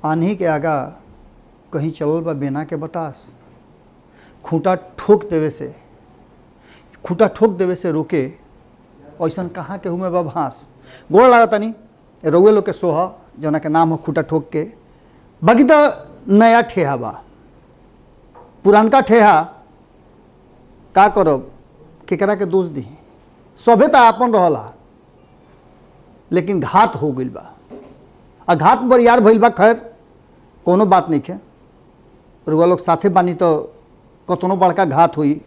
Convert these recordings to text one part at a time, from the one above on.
आन्ही के आगा कहीं चलल बा बेना के बतास। खूंटा ठोक देवे से रोके ऐसा कहाँ के हुए बा भांस। गोड़ लागत तनी रउए लोग के सोह जना के नाम हो खूंटा ठोक के। बाकी तो नया ठेहा बा, पुरानका ठेहा का करब केकरा के दोष दी। सभे तो आपन रहला लेकिन घात हो गई बा। आ घात बरियार भइल बा, खैर कोनो बात नहीं है। रुआ लोग साथे बानी तो कतनो बड़का घात हुई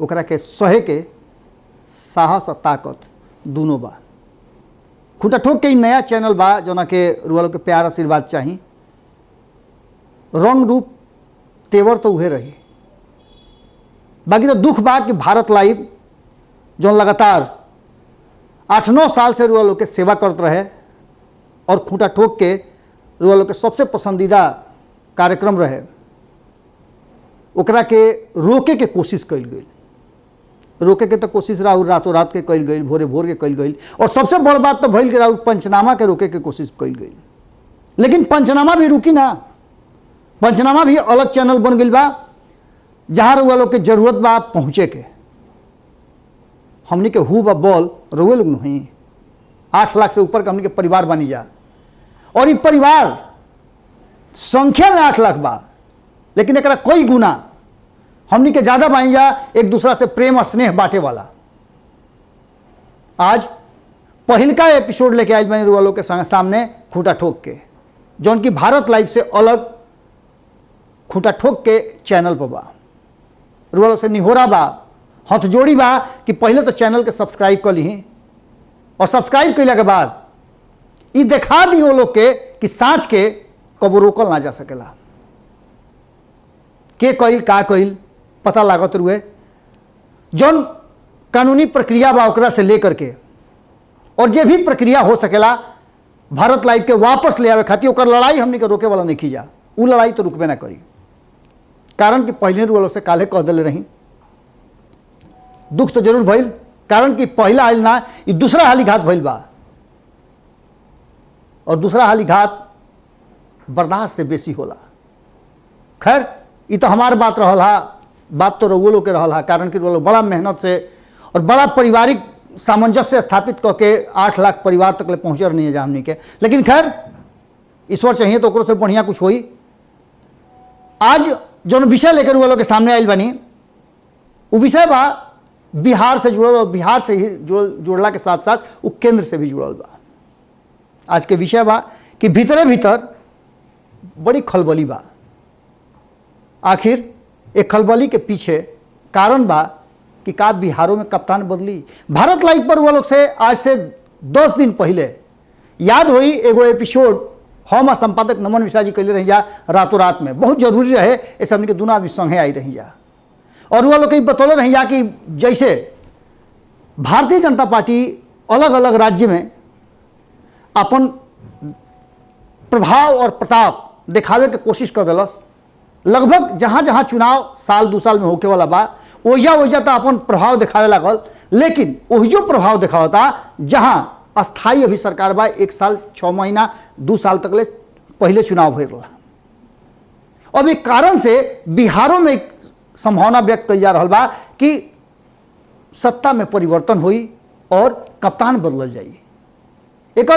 ओकरा के सहे के साहस और ताकत दोनों बा। खूंटा ठोक के नया चैनल बा जना के रुआ लोग के प्यार आशीर्वाद चाही। रंग रूप तेवर तो उहे रही। बाकी तो दुख बा कि भारत लाइव जो लगातार 8-9 साल से रुआ लोग के सेवा करते रहे और खूंटा ठोक के रुआ लोग के सबसे पसंदीदा कार्यक्रम रहे, ओकरा के रोके के कोशिश कल गई। रोके के तो कोशिश राहुल रातों रात के कल गई, भोरे भोर के कल गई। और सबसे बड़ बात तो भइल कि राहुल पंचनामा के रोके के कोशिश कल गई। लेकिन पंचनामा भी रुकी ना। पंचनामा भी अलग चैनल बन गई बा जहाँ रुआ लोग के जरूरत बा पहुँचे के। हमनी के हु बा बॉल रुए लोग नहीं। 8 लाख से ऊपर का हमनी के परिवार बनी जा और ये परिवार संख्या में 8 लाख बा, लेकिन एक कोई गुना हमनी के ज्यादा बनी जा एक दूसरा से प्रेम और स्नेह बांटे वाला। आज पहिलका एपिसोड लेके आयल बनी रुआ लोग के सामने खूंटा ठोक के, जौन की भारत लाइव से अलग खूंटा ठोक के चैनल पर बा। रुआ लोग से निहोरा बा, हाथ जोड़ी बा कि पहले तो चैनल के सब्सक्राइब कर ली और सब्सक्राइब कैला के बाद ये देखा दी वो लोग के कि सांच के कबो रोकल ना जा सकेला। के कइल का कइल पता लागत रुए। जौन कानूनी प्रक्रिया बा ओकरा से लेकर के और जे भी प्रक्रिया हो सकेला भारत लाइव के वापस ले आवे खातिर ओकर लड़ाई हमनी के रोके वाला नहीं की जा। उ लड़ाई तो रुकबे ना करी, कारण कि पहले रुआ से काले कह दिले रही। दुख तो जरूर भइल, कारण कि पहला हाल ना ये दूसरा हाली घात भइल बा और दूसरा हाली घात बर्दाश्त से बेसी होला। खैर ये तो हमार बात रहल हा, बात तो रउआ लोग के रहल हा, कारण कि लोग बड़ा मेहनत से और बड़ा पारिवारिक सामंजस्य स्थापित करके 8 लाख परिवार तक ले पहुँचे नहीं है जा हमनी के। लेकिन खैर ईश्वर चाहिए तो से बढ़िया कुछ होई। आज जो विषय लेकर रुआ लोग के सामने आयल बनी वो विषय बा बिहार से जुड़ल और बिहार से ही जुड़ला के साथ साथ वो केंद्र से भी जुड़ल बा। आज के विषय बा कि भीतरे भीतर बड़ी खलबली बा। आखिर एक खलबली के पीछे कारण बा कि का बिहारों में कप्तान बदली। भारत लाइव पर वो लोग से आज से 10 दिन पहले याद हुई एगो एपिसोड हम संपादक नमन मिश्रा जी कैले रही जा रातों रात में। बहुत जरूरी रहे ऐसे हमने के दोनों आदमी संगे आई रही जा और वो लोग के बतौले रही जा कि जैसे भारतीय जनता पार्टी अलग अलग राज्य में अपन प्रभाव और प्रताप दिखावे के कोशिश कर दिलस। लगभग जहाँ जहाँ चुनाव साल 2 साल में होके वाला बा ओइजा तो अपन प्रभाव दिखावे लागल। लेकिन वही जो प्रभाव दिखावता जहाँ अस्थाई अभी सरकार बा 1 साल 6 महीना 2 साल तक ले पहले चुनाव भइल रहा। अब एक कारण से बिहारों में एक संभावना व्यक्त कई जा रहा बा कि सत्ता में परिवर्तन हुई और कप्तान बदल जाई। एक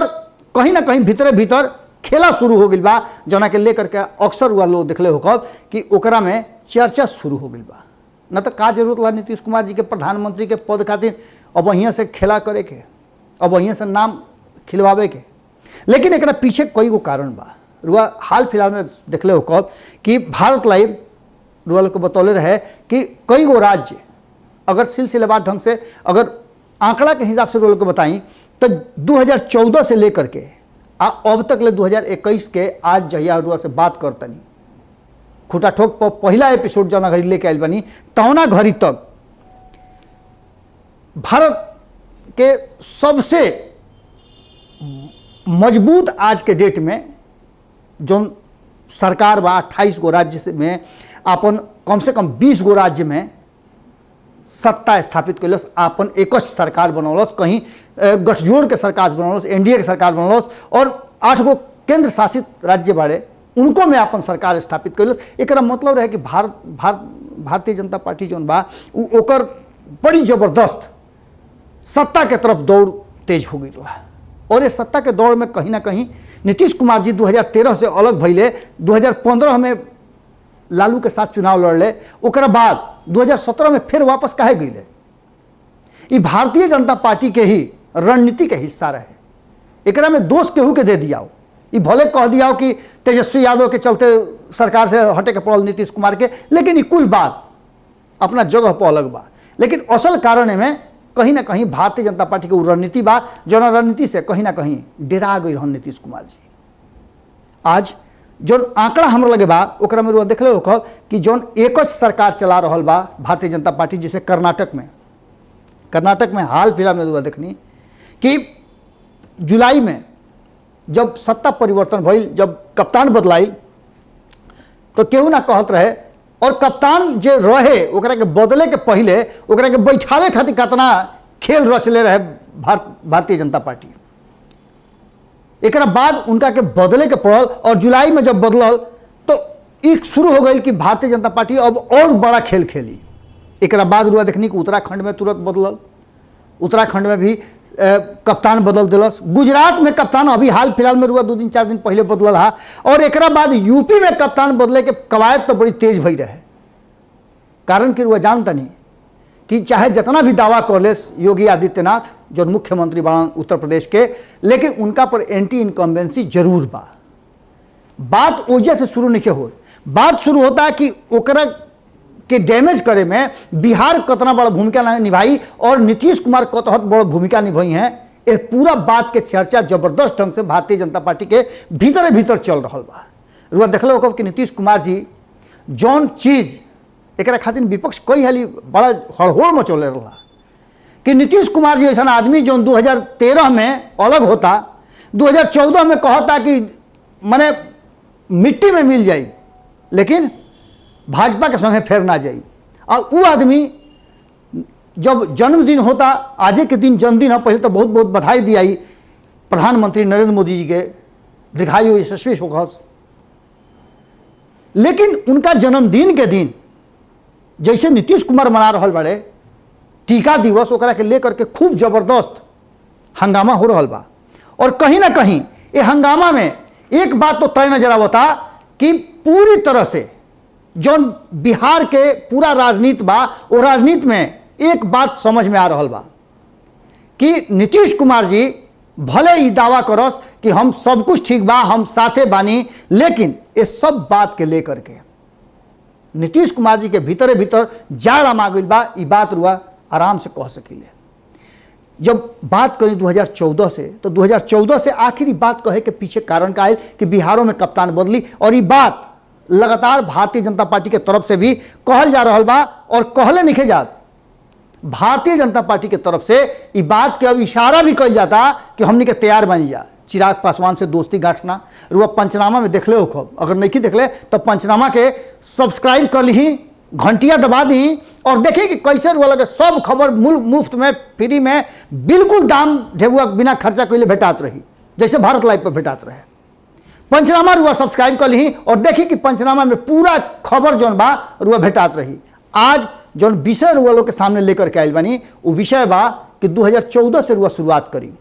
कहीं ना कहीं भीतरे भीतर खेला शुरू हो गई बा जना के लेकर के अक्सर हुआ लोग देखले हो कब कि ओकरा में चर्चा शुरू हो गई बा। न तो का जरूरत ला नीतीश कुमार जी के प्रधानमंत्री के पद खातिर अब वहीं से खेला करे के, अब वहीं से नाम खिलवावे के। लेकिन एक पीछे कई गो कारण बा। रुआ हाल फिलहाल में देखले हो कब कि भारत लाइव रुआ लोग को बतौले रहे कि कई गो राज्य अगर सिलसिलेवार ढंग से अगर आंकड़ा के हिसाब से रुआ लोग को बताई तो 2014 से लेकर के अब तक ले 2021 के आज जहिया रुआ से बात करतनी खूंटा ठोक पर पहला एपिसोड जना घड़ी लेके आयल बनी तौना घड़ी तक भारत के सबसे मजबूत आज के डेट में जो सरकार बा 28 गो राज्य से में अपन कम से कम 20 गो राज्य में सत्ता स्थापित कैलस, आपन एक सरकार बनौलस, कहीं गठजोड़ के सरकार बनौलस, एनडीए के सरकार बनौलस और 8 गो केंद्र शासित राज्य बाड़े उनको में अपन सरकार स्थापित कर। एक मतलब रहे कि भारतीय जनता पार्टी जौन बा ओकर बड़ी जबरदस्त सत्ता के तरफ दौड़ तेज हो गई रहा। और ये सत्ता के दौड़ में कहीं ना कहीं नीतीश कुमार जी 2013 से अलग भैले, 2015 में लालू के साथ चुनाव लड़ले, ओकरा बाद 2017 में फिर वापस काहे गईले। ये भारतीय जनता पार्टी के ही रणनीति के हिस्सा रहे। एकरा में दोष केहू के दे दिया, ये भले कह दिया कि तेजस्वी यादव के चलते सरकार से हटे के पड़ल नीतीश कुमार के, लेकिन ये कुल बात अपना जगह पर अलग बा। लेकिन असल कारण में कहीं ना कहीं भारतीय जनता पार्टी के रणनीति बा, जौन रणनीति से कहीं ना कहीं डेरा गई रहन नीतीश कुमार जी। आज जौन आंकड़ा हमरा लगे बा ओकरा में देख ले कि जौन एक सरकार चला रहा बा भारतीय जनता पार्टी, जैसे कर्नाटक में हाल फिलहाल में देखनी कि जुलाई में जब सत्ता परिवर्तन भइल, जब कप्तान बदलाइल, तो केहू ना कहत रहे, और कप्तान जे रहे ओकरा के बदले के पहले ओकरा के बैठावे खातिर कितना खेल रचले रहे भारतीय जनता पार्टी। एकरा बाद उनका के बदले के पड़ल, और जुलाई में जब बदलल तो एक शुरू हो गई कि भारतीय जनता पार्टी अब और बड़ा खेल खेली। एकरा बाद रुआ देखनी कि उत्तराखंड में तुरंत बदलल, उत्तराखंड में भी कप्तान बदल दिलस, गुजरात में कप्तान अभी हाल फिलहाल में रुआ 2-4 दिन पहले बदलल हा, और एकरा बाद यूपी में कप्तान बदले के कवायद तो बड़ी तेज भई रहे। कारण कि रुआ जानता नहीं कि चाहे जितना भी दावा कर ले योगी आदित्यनाथ जो मुख्यमंत्री बना उत्तर प्रदेश के, लेकिन उनका पर एंटी इनकम्बेंसी जरूर बा। बात वजह से शुरू नहीं हो, बात शुरू होता है कि ओकरा के डैमेज करे में बिहार कितना बड़ा भूमिका निभाई और नीतीश कुमार कतहत बड़ा भूमिका निभाई है। ये पूरा बात के चर्चा जबरदस्त ढंग से भारतीय जनता पार्टी के भीतर चल रहा बा। रुआ देखल हो कि नीतीश कुमार जी जौन चीज एक खातिर विपक्ष कई हाली बड़ा हड़होड़ मचौले रहा कि नीतीश कुमार जी ऐसा आदमी जो 2013 में अलग होता, 2014 में कहता कि मने मिट्टी में मिल जाए, लेकिन भाजपा के संगे फेर ना जाई। और वो आदमी जब जन्मदिन होता, आज के दिन जन्मदिन है, पहले तो बहुत बहुत बधाई दिया प्रधानमंत्री नरेंद्र मोदी जी के, दीर्घायु यशस्वी होखस। लेकिन उनका जन्मदिन के दिन जैसे नीतीश कुमार मना रहा बड़े टीका दिवस, ओकरा के लेकर के खूब जबरदस्त हंगामा हो रहा बा। और कहीं ना कहीं ये हंगामा में एक बात तो तय नजर आवता कि पूरी तरह से जो बिहार के पूरा राजनीति बा, वो राजनीति में एक बात समझ में आ रहा बा कि नीतीश कुमार जी भले ही दावा करस कि हम सब कुछ ठीक बा, हम साथे बानी, लेकिन ये सब बात के लेकर के नीतीश कुमार जी के भीतर जाड़ मा गई बा। ये बात रुआ आराम से कह सकीले। जब बात करी 2014 से, तो 2014 से आखिरी बात कहे के पीछे कारण का है कि बिहारों में कप्तान बदली, और ये बात लगातार भारतीय जनता पार्टी के तरफ से भी कहल जा रहा बा। और कहले नहीं जात भारतीय जनता पार्टी के तरफ से ये बात के अब इशारा भी कल जाता कि हमने के तैयार बनी जा चिराग पासवान से दोस्ती गांठना। रुआ पंचनामा में देखले हो खूब, अगर नहीं देखले तो पंचनामा के सब्सक्राइब कर ली, घंटिया दबा दी, और देखिए कि कैसे रुआ लगे सब खबर मुफ्त में फ्री में बिल्कुल दाम ढेबुआ बिना खर्चा कैले भेटात रही, जैसे भारत लाइव पर भेटात रहे। पंचनामा रुआ सब्सक्राइब कर ली और देखी कि पंचनामा में पूरा खबर जौन बा रुआ भेटात रही। आज जौन विषय रुआ लोग के सामने लेकर के आयल बानी, वो विषय बा कि 2014 से रुआ शुरुआत करी।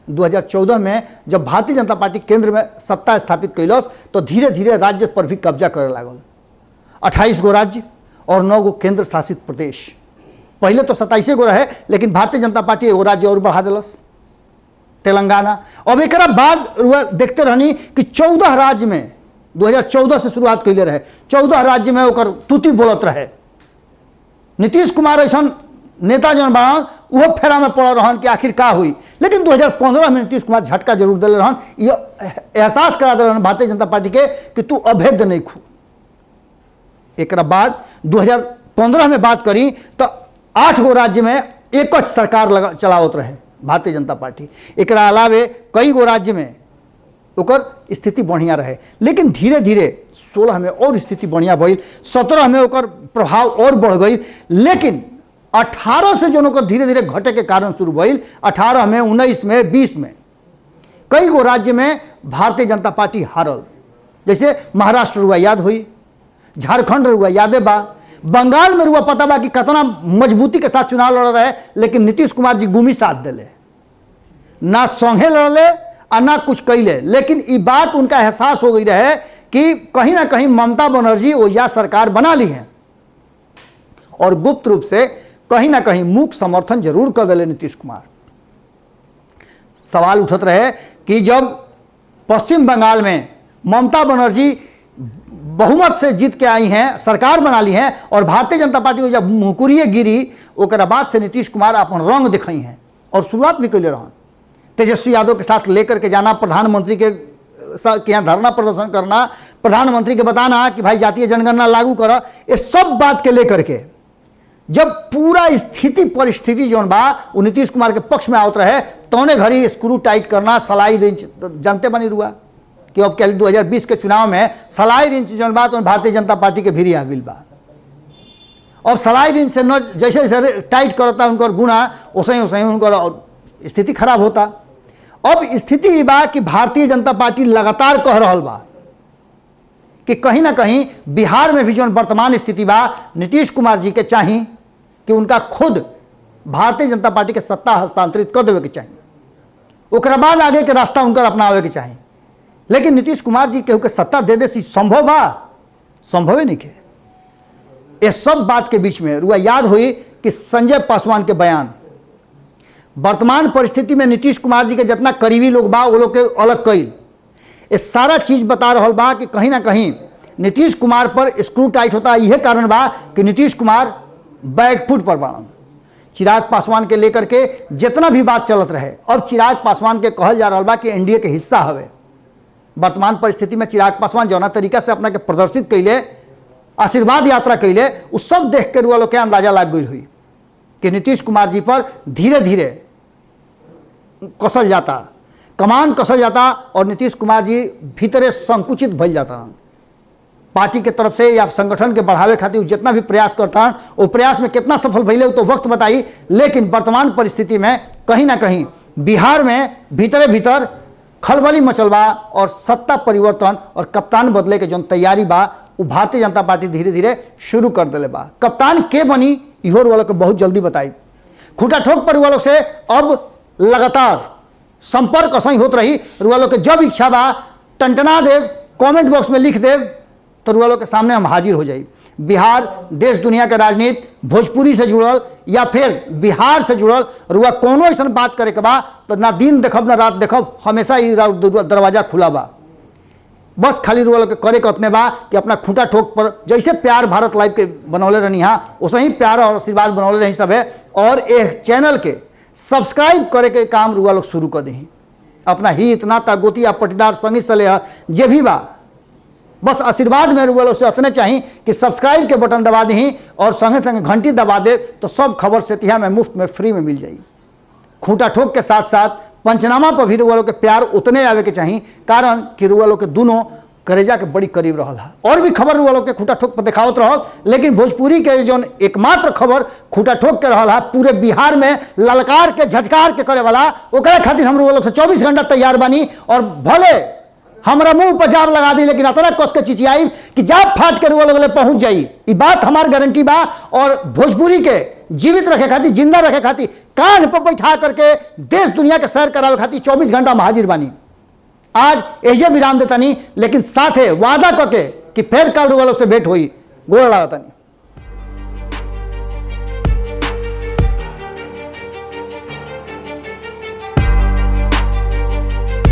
2014 में जब भारतीय जनता पार्टी केंद्र में सत्ता स्थापित कैलस, तो धीरे धीरे राज्य पर भी कब्जा करे लागल। 28 गो राज्य और 9 गो केंद्र शासित प्रदेश। पहले तो 27 गो रहे, लेकिन भारतीय जनता पार्टी एगो राज्य और बढ़ा दिलस, तेलंगाना। अब एक बाद देखते रहनी कि 14 राज्य में 2014 से शुरुआत कैले रहे, 14 राज्य में ओकर तुति बोलत रहे। नीतीश कुमार ऐसा नेता जन बना वो फेरा में पड़ा रहन कि आखिर का हुई। लेकिन 2015 में नीतीश कुमार झटका जरूर दिले रहन, ये एहसास करा दिले रहन भारतीय जनता पार्टी के कि तू अभेद्य नहीं खू। एक बाद 2015 में बात करी तो 8 गो राज्य में एक सरकार चलावत रहे भारतीय जनता पार्टी। एक अलावे कई गो राज्य में ओकर स्थिति बढ़िया रहे, लेकिन धीरे धीरे 16 में और स्थिति बढ़िया भइल, 17 में ओकर प्रभाव और बढ़ गई। लेकिन 18 से जो ओकर धीरे धीरे घटे के कारण शुरू भइल, 18 में, 19 में, 20 में कई गो राज्य में भारतीय जनता पार्टी हारल, जैसे महाराष्ट्र रुआ याद हुई, झारखंड रुआ यादे बा, बंगाल में रुआ पता बा कि कितना मजबूती के साथ चुनाव लड़ रहे, लेकिन नीतीश कुमार जी गुमी साथ दिले, ना संघे लड़ले और ना कुछ कैले। लेकिन ये बात उनका एहसास हो गई रहे कि कहीं ना कहीं ममता बनर्जी ओझा सरकार बना ली है, और गुप्त रूप से कहीं ना कहीं मूक समर्थन जरूर कर दिले नीतीश कुमार। सवाल उठत रहे कि जब पश्चिम बंगाल में ममता बनर्जी बहुमत से जीत के आई हैं, सरकार बना ली है, और भारतीय जनता पार्टी को जब मुकुरिए गिरी, ओकरा बाद से नीतीश कुमार अपन रंग दिखाई हैं और शुरुआत भी कैले रहन। तेजस्वी यादव के साथ लेकर के जाना, प्रधानमंत्री के यहाँ धरना प्रदर्शन करना, प्रधानमंत्री के बताना कि भाई जातीय जनगणना लागू करो, ये सब बात के लेकर के जब पूरा स्थिति परिस्थिति जो बा वो नीतीश कुमार के पक्ष में आवत रहे, तौने घड़ी स्क्रू टाइट करना, सलाई रिंच जानते बनी रुआ कि अब क्या 2020 के चुनाव में सलाई रिंच जो बा तो भारतीय जनता पार्टी के भीरी आ गई बा। और सलाई रिंच से न जैसे जैसे टाइट करता उनकर गुना, वैसे ही उनकर स्थिति खराब होता। अब स्थिति ये बा कि भारतीय जनता पार्टी लगातार कह रहा बा कि कहीं ना कहीं बिहार में भी जो वर्तमान स्थिति बा, नीतीश कुमार जी के चाहिए कि उनका खुद भारतीय जनता पार्टी के सत्ता हस्तांतरित कर देवे के चाहिए, ओकरा बाद आगे के रास्ता उनकर अपनावे के चाहिए। लेकिन नीतीश कुमार जी केहू के सत्ता दे दे सी संभव बा? संभव ही नहीं है। ये सब बात के बीच में रुआ याद हुई कि संजय पासवान के बयान, वर्तमान परिस्थिति में नीतीश कुमार जी के जितना करीबी लोग बा वो लोग के अलग कईल, ये सारा चीज बता रहा बा कि कहीं ना कहीं नीतीश कुमार पर स्क्रू टाइट होता। यह कारण बा कि नीतीश कुमार बैकफुट पर बाड़न। चिराग पासवान के लेकर के जितना भी बात चलत रहे, अब चिराग पासवान के कहल जा रहा बा कि एनडीए के हिस्सा हवे। वर्तमान परिस्थिति में चिराग पासवान जौना तरीका से अपना के प्रदर्शित कैले, आशीर्वाद यात्रा कैले, उस सब देख के रुआ लोग के अंदाजा लग गई हुई कि नीतीश कुमार जी पर धीरे धीरे कसल जाता, कमान कसल जाता, और नीतीश कुमार जी भीतरे संकुचित भइल जाता। पार्टी के तरफ से या संगठन के बढ़ावे खातिर जितना भी प्रयास करता है, वो प्रयास में कितना सफल भइले तो वक्त बताई। लेकिन वर्तमान परिस्थिति में कहीं ना कहीं बिहार में भीतरे भीतर खलबली मचल बा, और सत्ता परिवर्तन और कप्तान बदले के जो तैयारी बा वो भारतीय जनता पार्टी धीरे धीरे शुरू कर दिले बा। कप्तान के बनी इहो वालों को बहुत जल्दी बताई। खूटा ठोक पर वालों से अब लगातार संपर्क असही होत रही। रुआलों के जब इच्छा बा टंटना देव, कमेंट बॉक्स में लिख देव, तो रुआलों के सामने हम हाजिर हो जाई। बिहार देश दुनिया के राजनीति, भोजपुरी से जुड़ल या फिर बिहार से जुड़ल रुआ कोनो ऐसा बात करे के बा तो ना दिन देखब ना रात देखब, हमेशा ही दरवाजा खुला बा। बस खाली रुआ के करे के अपने बा कि अपना खूंटा ठोक पर जैसे प्यार भारत लाइव के बनौले रहनी हाँ, वैसे ही प्यार और आशीर्वाद बनौले रही सब है। और एक चैनल के सब्सक्राइब करे के काम रुआ लोग शुरू कर दी। अपना ही इतना तागोती या पटीदार संगी सले जे भी बा, बस आशीर्वाद में रुआ लोग से उतने चाहिए कि सब्सक्राइब के बटन दबा दी और संगे संगे घंटी दबा दे, तो सब खबर सेतिया में मुफ्त में फ्री में मिल जाई। खूंटा ठोक के साथ साथ पंचनामा पर भी रुआ लोग के प्यार उतने आवे के चाहिए, कारण कि रुआ लोग के दोनों करेजा के बड़ी करीब रहा है। और भी खबर रुआ लोग के खूंटा ठोक पर दिखावत रहो, लेकिन भोजपुरी के जो एकमात्र खबर खूंटा ठोक के रहा है पूरे बिहार में ललकार के झजकार के करे वाला, ओकरा खातिर हम रुआ लोग से 24 घंटा तैयार बानी। और भले हमरा मुंह पर जाब लगा दी, लेकिन अतरा कस के चिचियाई कि जाब फाट के रुआ लोग पहुंच जाई। ये बात हमार गारंटी बा। और भोजपुरी के जीवित रखे खातिर, जिंदा रखे खातिर, कान पर बैठा करके देश दुनिया के सैर करावे खातिर 24 घंटा में हाजिर बानी। आज एजे विराम देता नहीं, लेकिन साथे वादा करके कि फिर कल रुआ लोग से भेंट हुई। गोड़ लागता नहीं।